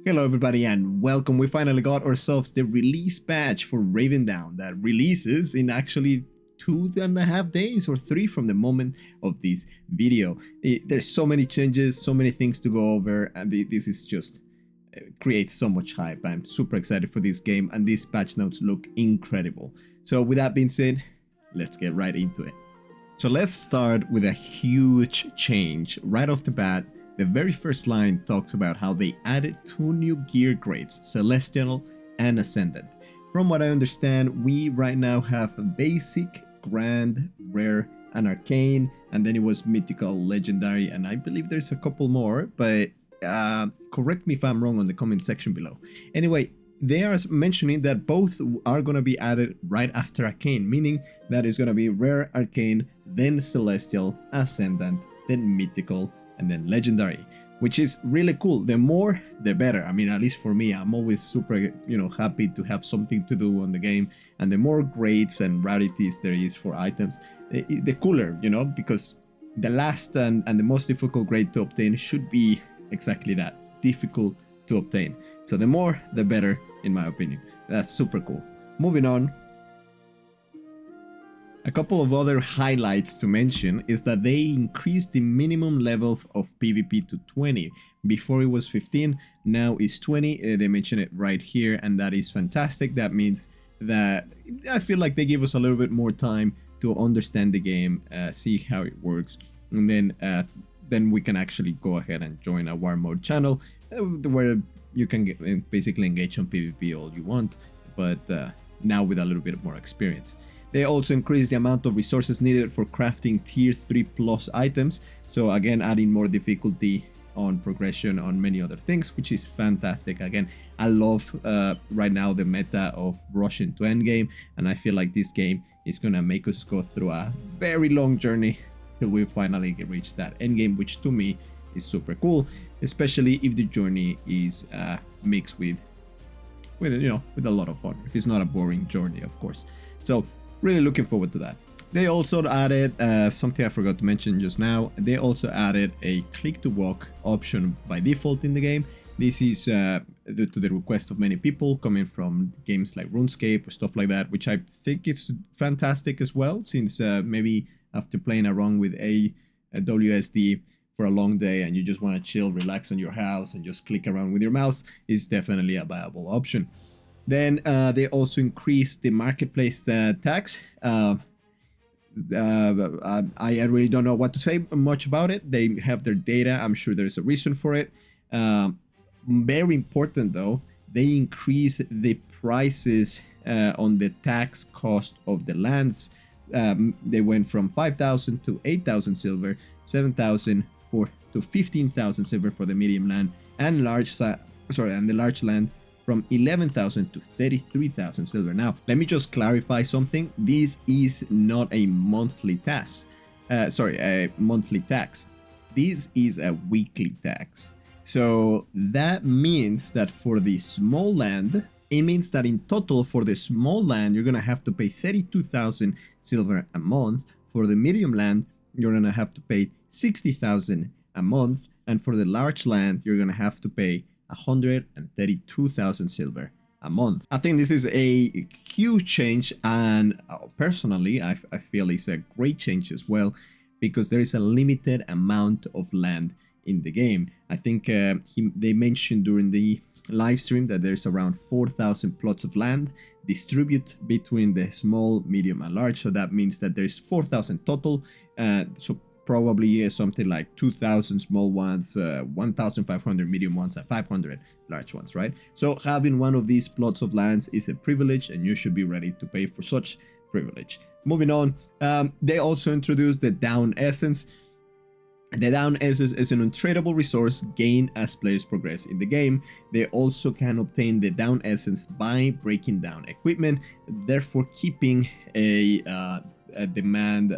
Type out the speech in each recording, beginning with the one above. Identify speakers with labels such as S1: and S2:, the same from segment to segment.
S1: Hello everybody and welcome. We finally got ourselves the release patch for Ravendawn that releases in actually 2.5 days or 3 from the moment of this video. There's so many changes, so many things to go over, and this is just creates so much hype. I'm super excited for this game and these patch notes look incredible. So with that being said, let's get right into it. So let's start with a huge change right off the bat. The very first line talks about how they added 2 new gear grades, Celestial and Ascendant. From what I understand, we right now have a Basic, Grand, Rare, and Arcane, and then it was Mythical, Legendary, and I believe there's a couple more, but correct me if I'm wrong on the comment section below. Anyway, they are mentioning that both are going to be added right after Arcane, meaning that it's going to be Rare, Arcane, then Celestial, Ascendant, then Mythical, and then Legendary, which is really cool. The more the better. I mean, at least for me, I'm always super happy to have something to do on the game, and the more grades and rarities there is for items, the cooler, because the last and the most difficult grade to obtain should be exactly that, difficult to obtain. So the more the better, in my opinion. That's super cool. Moving on, a couple of other highlights to mention is that they increased the minimum level of PvP to 20. Before it was 15, now it's 20. They mention it right here, and that is fantastic. That means that I feel like they give us a little bit more time to understand the game, see how it works, and then we can actually go ahead and join a war mode channel where you can basically engage on PvP all you want, but now with a little bit more experience. They also increased the amount of resources needed for crafting tier 3 plus items, so again adding more difficulty on progression on many other things, which is fantastic. Again, I love right now the meta of rushing to endgame, and I feel like this game is gonna make us go through a very long journey till we finally reach that endgame, which to me is super cool, especially if the journey is mixed with a lot of fun, if it's not a boring journey, of course. So really looking forward to that. They also added something I forgot to mention just now. They also added a click to walk option by default in the game. This is to the request of many people coming from games like RuneScape or stuff like that, which I think is fantastic as well, since maybe after playing around with a WSD for a long day and you just want to chill, relax on your house and just click around with your mouse, is definitely a viable option. Then they also increased the marketplace tax. I really don't know what to say much about it. They have their data. I'm sure there's a reason for it. Very important though, they increased the prices on the tax cost of the lands. They went from 5,000 to 8,000 silver, 7,000 to 15,000 silver for the medium land, and the large land from 11,000 to 33,000 silver. Now, let me just clarify something. This is not a monthly tax. A monthly tax. This is a weekly tax. So that means that for the small land, it means that in total for the small land, you're gonna have to pay 32,000 silver a month. For the medium land, you're gonna have to pay 60,000 a month, and for the large land, you're gonna have to pay 132,000 silver a month. I think this is a huge change, and personally I feel it's a great change as well, because there is a limited amount of land in the game. I think they mentioned during the live stream that there's around 4,000 plots of land distributed between the small, medium, and large, so that means that there's 4,000 total. So probably something like 2,000 small ones, 1,500 medium ones, and 500 large ones, right? So having one of these plots of lands is a privilege, and you should be ready to pay for such privilege. Moving on, they also introduced the Down Essence. The Down Essence is an untradeable resource gained as players progress in the game. They also can obtain the Down Essence by breaking down equipment, therefore keeping a demand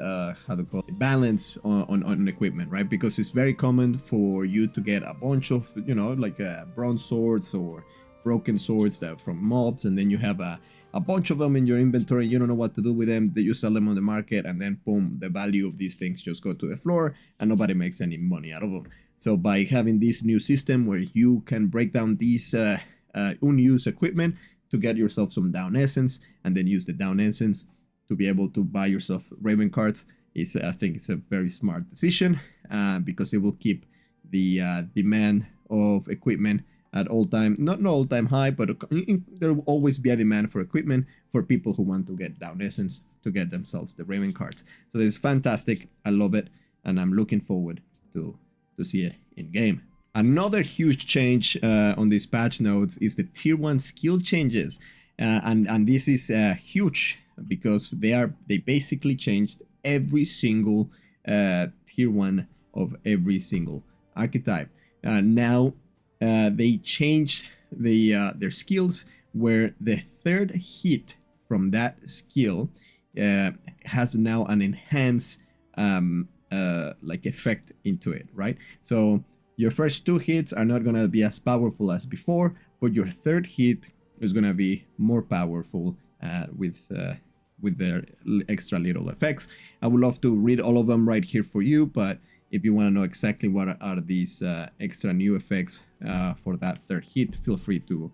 S1: balance on equipment, right? Because it's very common for you to get a bunch of bronze swords or broken swords from mobs, and then you have a bunch of them in your inventory. You don't know what to do with them. You sell them on the market, and then boom, the value of these things just go to the floor and nobody makes any money out of them. So by having this new system where you can break down these unused equipment to get yourself some down essence, and then use the down essence to be able to buy yourself Raven cards, I think it's a very smart decision, because it will keep the demand of equipment at all time, not all time high, but there will always be a demand for equipment for people who want to get down essence to get themselves the Raven cards. So this is fantastic. I love it, and I'm looking forward to see it in game. Another huge change on these patch notes is the tier 1 skill changes, and this is huge because they basically changed every single tier 1 of every single archetype. Now they changed their skills, where the third hit from that skill has now an enhanced like effect into it, right? So your first 2 hits are not gonna be as powerful as before, but your third hit is gonna be more powerful with their extra little effects. I would love to read all of them right here for you, but if you want to know exactly what are these extra new effects for that third hit, feel free to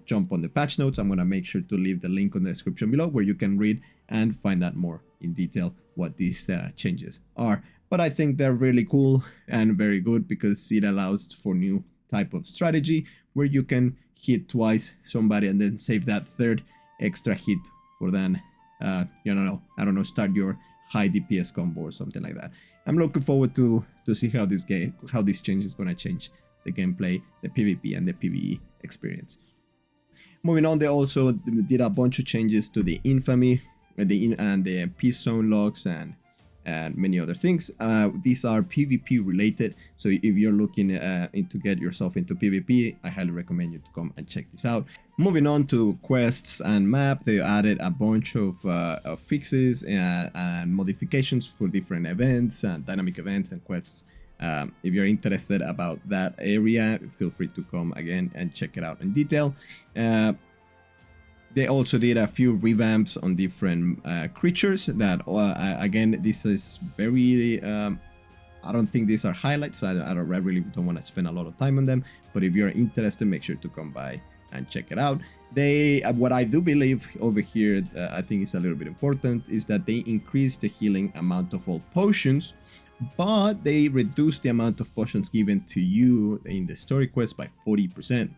S1: jump on the patch notes. I'm gonna make sure to leave the link on the description below where you can read and find out more in detail what these changes are. But I think they're really cool and very good because it allows for new type of strategy where you can hit twice somebody and then save that third extra hit for then, I don't know, start your high DPS combo or something like that. I'm looking forward to see how this change is going to change the gameplay, the PvP and the PvE experience. Moving on, they also did a bunch of changes to the infamy and the peace zone logs and many other things. These are PvP related, so if you're looking to get yourself into PvP, I highly recommend you to come and check this out. Moving on to quests and map, they added a bunch of fixes and modifications for different events and dynamic events and quests. If you're interested about that area, feel free to come again and check it out in detail. They also did a few revamps on different creatures that, again, this is very, I don't think these are highlights, so I really don't want to spend a lot of time on them, but if you're interested, make sure to come by and check it out. What I do believe over here, I think is a little bit important, is that they increased the healing amount of all potions, but they reduced the amount of potions given to you in the story quest by 40%.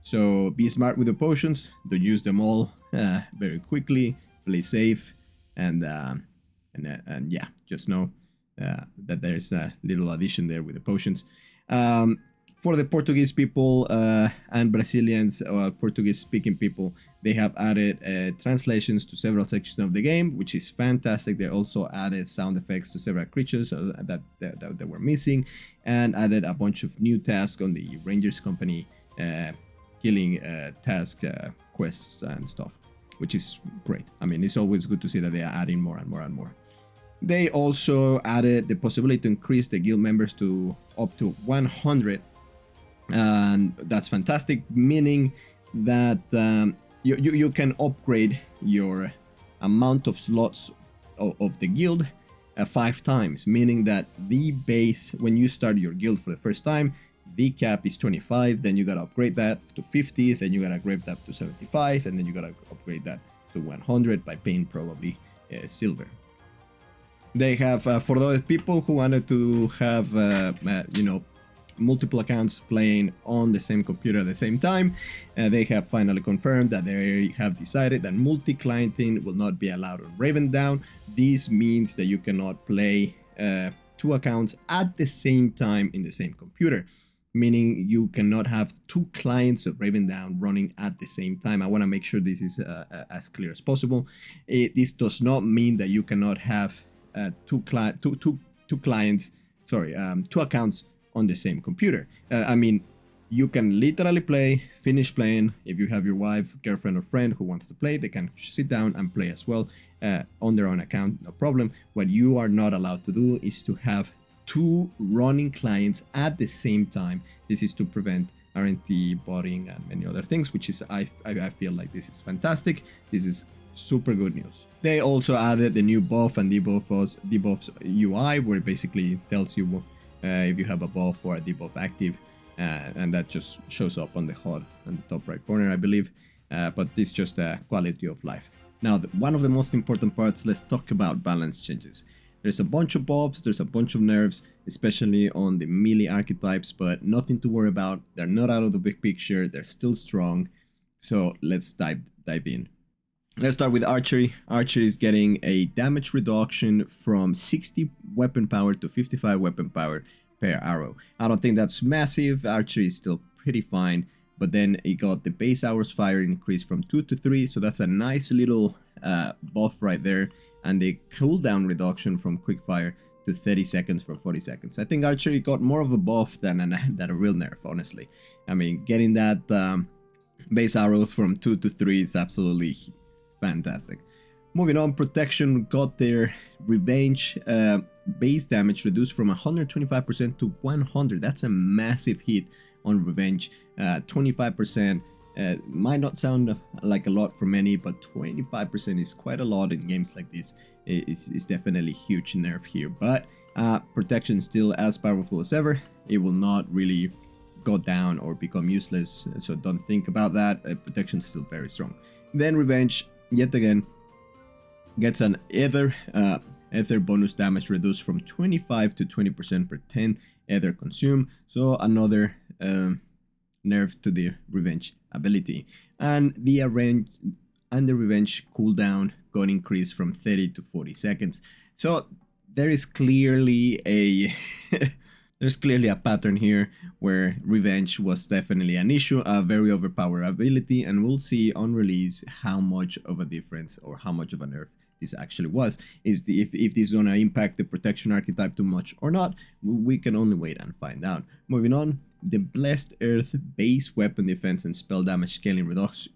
S1: So be smart with the potions, don't use them all very quickly, play safe, and yeah, just know that there's a little addition there with the potions. For the Portuguese people and Brazilians or Portuguese speaking people, they have added translations to several sections of the game, which is fantastic. They also added sound effects to several creatures that were missing, and added a bunch of new tasks on the Rangers Company killing task quests and stuff, which is great. I mean, it's always good to see that they are adding more and more and more. They also added the possibility to increase the guild members to up to 100, and that's fantastic, meaning that you can upgrade your amount of slots of the guild 5 times, meaning that the base, when you start your guild for the first time, the cap is 25, then you gotta upgrade that to 50, then you gotta upgrade that to 75, and then you gotta upgrade that to 100 by paying probably silver. They have, for those people who wanted to have, multiple accounts playing on the same computer at the same time, they have finally confirmed that they have decided that multi-clienting will not be allowed on Ravendawn. This means that you cannot play 2 accounts at the same time in the same computer, meaning you cannot have 2 clients of Ravendawn running at the same time. I want to make sure this is as clear as possible. This does not mean that you cannot have 2 accounts on the same computer. I mean, you can literally finish playing. If you have your wife, girlfriend, or friend who wants to play, they can sit down and play as well on their own account, no problem. What you are not allowed to do is to have 2 running clients at the same time. This is to prevent RNT, botting, and many other things, which is, I feel like this is fantastic. This is super good news. They also added the new buff and debuffs UI, where it basically tells you if you have a buff or a debuff active, and that just shows up on the HUD on the top right corner, I believe. But it's just a quality of life. Now, one of the most important parts, let's talk about balance changes. There's a bunch of buffs, there's a bunch of nerfs, especially on the melee archetypes, but nothing to worry about. They're not out of the big picture, they're still strong. So let's dive in. Let's start with archery. Archery is getting a damage reduction from 60 weapon power to 55 weapon power per arrow. I don't think that's massive. Archery is still pretty fine, but then it got the base hours fire increased from 2 to 3, so that's a nice little buff right there. And the cooldown reduction from quickfire to 30 seconds from 40 seconds. I think archery got more of a buff than a real nerf, honestly. I mean, getting that base arrow from 2 to 3 is absolutely fantastic. Moving on, protection got their revenge base damage reduced from 125% to 100. That's a massive hit on revenge. 25%. Might not sound like a lot for many, but 25% is quite a lot in games like this. It's definitely huge nerf here, but protection still as powerful as ever. It will not really go down or become useless, so don't think about that. Protection is still very strong. Then revenge, yet again, gets an ether bonus damage reduced from 25 to 20% per 10 ether consumed. So another nerf to the revenge ability, and the revenge cooldown got increased from 30 to 40 seconds. So there is clearly a there's clearly a pattern here where revenge was definitely an issue, a very overpowered ability, and we'll see on release how much of a difference or how much of a nerf this actually was. If this is gonna impact the protection archetype too much or not, we can only wait and find out. Moving on, the Blessed Earth base weapon defense and spell damage scaling reduced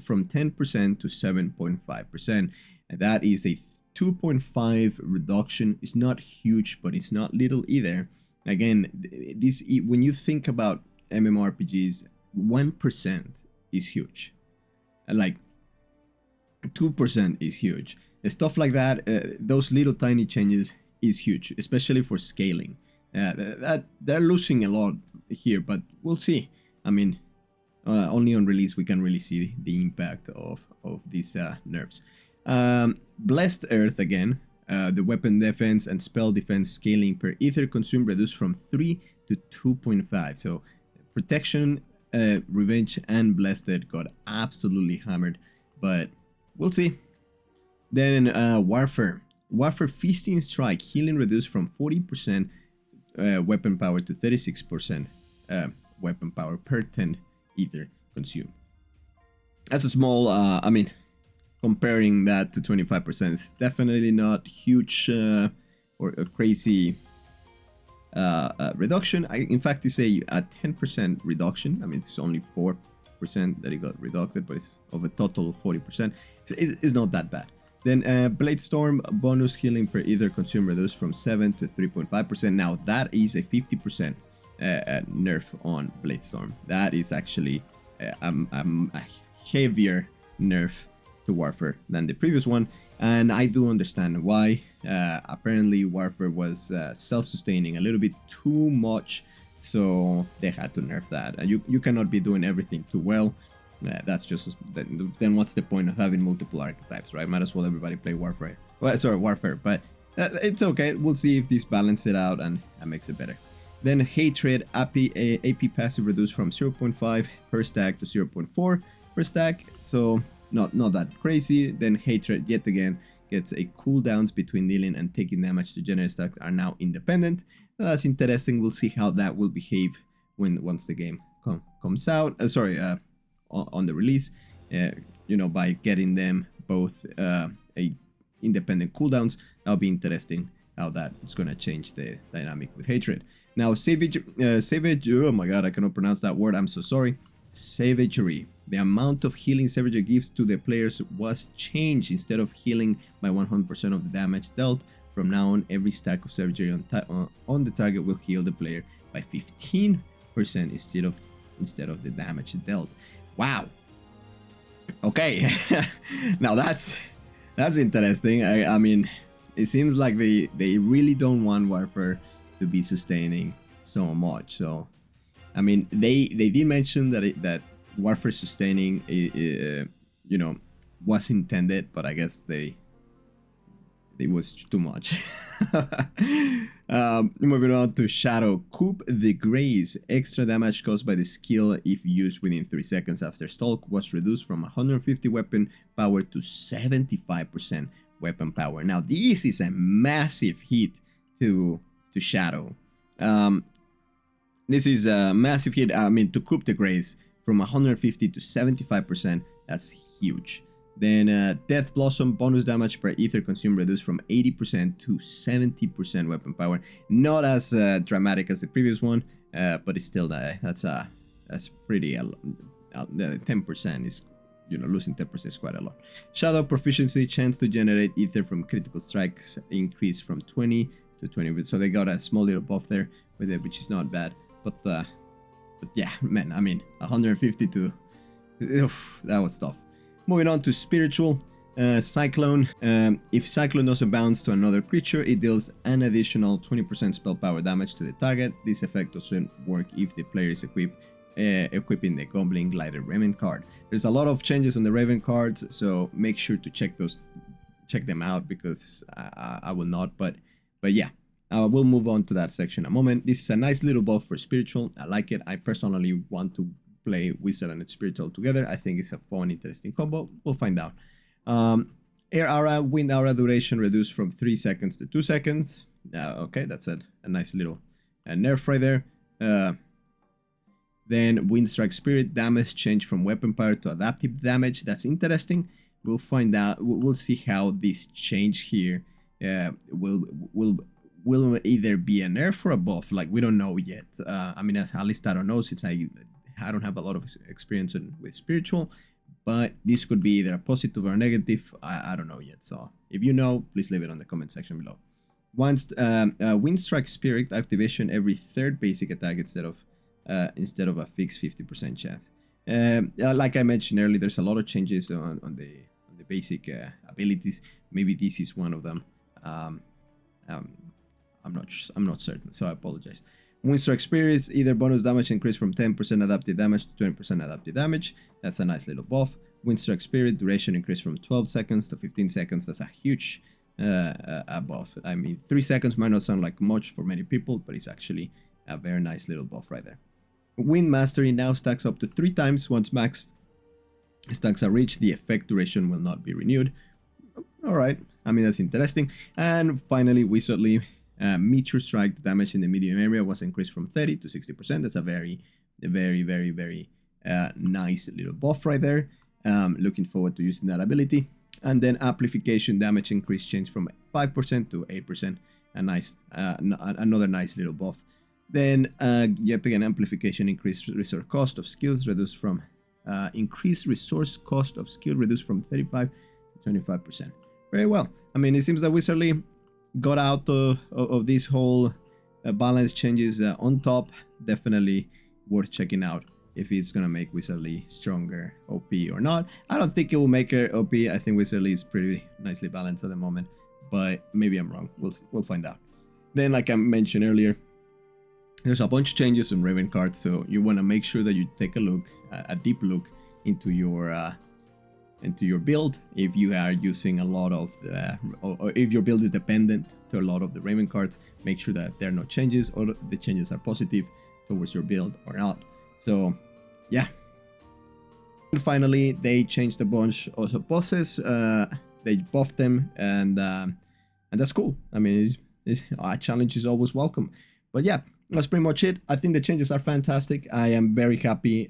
S1: from 10% to 7.5%. That is a 2.5 reduction. It's not huge, but it's not little either. Again, this, when you think about MMORPGs, 1% is huge. Like 2% is huge. Stuff like that, those little tiny changes is huge, especially for scaling. That they're losing a lot here, but we'll see. I mean, only on release we can really see the impact of these nerfs. Blessed Earth again, the weapon defense and spell defense scaling per ether consumed reduced from 3 to 2.5. So protection, revenge, and Blessed got absolutely hammered, but we'll see. Then warfare feasting strike healing reduced from 40% weapon power to 36% weapon power per 10 ether consumed. That's a small, I mean, comparing that to 25%, it's definitely not huge or crazy reduction. In fact, it's a 10% reduction. I mean, it's only 4% that it got reduced, but it's of a total of 40%. So it's not that bad. Then Blade Storm bonus healing per ether consumed reduced from 7 to 3.5%. Now that is a 50% nerf on Blade Storm. That is actually a heavier nerf to Warfare than the previous one, and I do understand why. Apparently Warfare was self-sustaining a little bit too much, so they had to nerf that. You cannot be doing everything too well. That's just, then what's the point of having multiple archetypes, right? Might as well everybody play Warfare. Well, sorry, Warfare, but it's okay. We'll see if this balances it out and makes it better. Then Hatred AP passive reduced from 0.5 per stack to 0.4 per stack, so not that crazy. Then Hatred yet again gets a cooldowns between dealing and taking damage to generate stacks are now independent. That's interesting. We'll see how that will behave once the game comes out. On the release, you know, by getting them both a independent cooldowns. That'll be interesting how that is gonna change the dynamic with Hatred. Now Savage, oh my god, I cannot pronounce that word, I'm so sorry. Savagery. The amount of healing Savagery gives to the players was changed. Instead of healing by 100% of the damage dealt, from now on every stack of Savagery on the target will heal the player by 15% instead of the damage dealt. Wow. Okay. Now that's interesting. I mean, it seems like they really don't want Warfare to be sustaining so much. So I mean, they did mention that Warfare sustaining you know, was intended, but I guess it was too much. Moving on to Shadow. Coup the Grace. Extra damage caused by the skill if used within 3 seconds after Stalk was reduced from 150 weapon power to 75% weapon power. Now this is a massive hit to Shadow. This is a massive hit. I mean, to Coup the Grace from 150 to 75%. That's huge. Then Death Blossom, bonus damage per ether consumed reduced from 80% to 70% weapon power. Not as dramatic as the previous one, but it's still that's pretty 10% is, you know, losing 10% is quite a lot. Shadow Proficiency, chance to generate ether from critical strikes increased from 20 to 20. So they got a small little buff there with it, which is not bad. But yeah, man, I mean, 150 to that was tough. Moving on to Spiritual. Cyclone. If Cyclone doesn't bounce to another creature, it deals an additional 20% spell power damage to the target. This effect doesn't work if the player is equipping the Goblin Glider Raven card. There's a lot of changes on the Raven cards, so make sure to check them out, because I will not. But yeah, we'll move on to that section in a moment. This is a nice little buff for Spiritual. I like it. I personally want to play Wizard and Spiritual together. I think it's a fun, interesting combo. We'll find out. Air Aura, Wind Aura duration reduced from 3 seconds to 2 seconds. Okay, that's a nice little nerf right there. Then Wind Strike Spirit, damage changed from weapon power to adaptive damage. That's interesting. We'll find out. We'll see how this change here will either be a nerf or a buff. Like, we don't know yet. I mean, at least I don't know, since I don't have a lot of experience with Spiritual, but this could be either a positive or a negative. I don't know yet. So if you know, please leave it on the comment section below. Once Wind Strike Spirit activation every third basic attack instead of a fixed 50% chance. Like I mentioned earlier, there's a lot of changes on the basic abilities. Maybe this is one of them. I'm not certain, so I apologize. Wind Strike Spirits, either bonus damage increase from 10% adaptive damage to 20% adaptive damage. That's a nice little buff. Wind Strike Spirit, duration increase from 12 seconds to 15 seconds. That's a huge buff. I mean, 3 seconds might not sound like much for many people, but it's actually a very nice little buff right there. Wind Mastery now stacks up to 3 times. Once maxed stacks are reached, the effect duration will not be renewed. Alright, I mean, that's interesting. And finally, Wizardly. Meteor Strike, the damage in the medium area was increased from 30 to 60%. That's a very nice little buff right there. Looking forward to using that ability. And then Amplification, damage increase changed from 5% to 8%. Another nice little buff. Then yet again, Amplification, increased resource cost of skills reduced from 35 to 25%. Very well. I mean, it seems that Wizardly got out of this whole balance changes on top. Definitely worth checking out if it's gonna make Wizardly stronger OP or not. I don't think it will make her OP. I think Wizardly is pretty nicely balanced at the moment, but maybe I'm wrong. We'll find out. Then, like I mentioned earlier, there's a bunch of changes on Raven cards, so you want to make sure that you take a look, a deep look into your build. If you are using a lot of or if your build is dependent to a lot of the Raven cards, make sure that there are no changes, or the changes are positive towards your build or not. So yeah. And finally, they changed a bunch of bosses. They buffed them, and that's cool. I mean, a challenge is always welcome. But yeah, that's pretty much it. I think the changes are fantastic. I am very happy.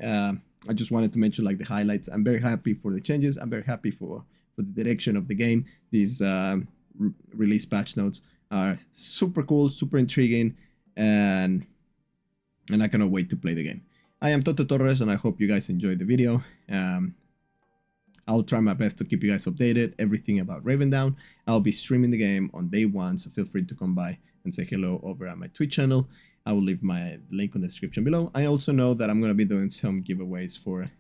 S1: I just wanted to mention like the highlights. I'm very happy for the changes. I'm very happy for the direction of the game. These release patch notes are super cool, super intriguing, and I cannot wait to play the game. I am Toto Torres, and I hope you guys enjoyed the video. I'll try my best to keep you guys updated, everything about Ravendawn. I'll be streaming the game on day 1, so feel free to come by and say hello over at my Twitch channel. I will leave my link in the description below. I also know that I'm going to be doing some giveaways for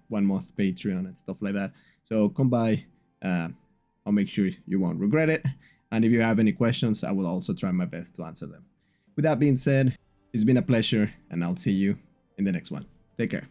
S1: 1 month Patreon and stuff like that. So come by. I'll make sure you won't regret it. And if you have any questions, I will also try my best to answer them. With that being said, it's been a pleasure, and I'll see you in the next one. Take care.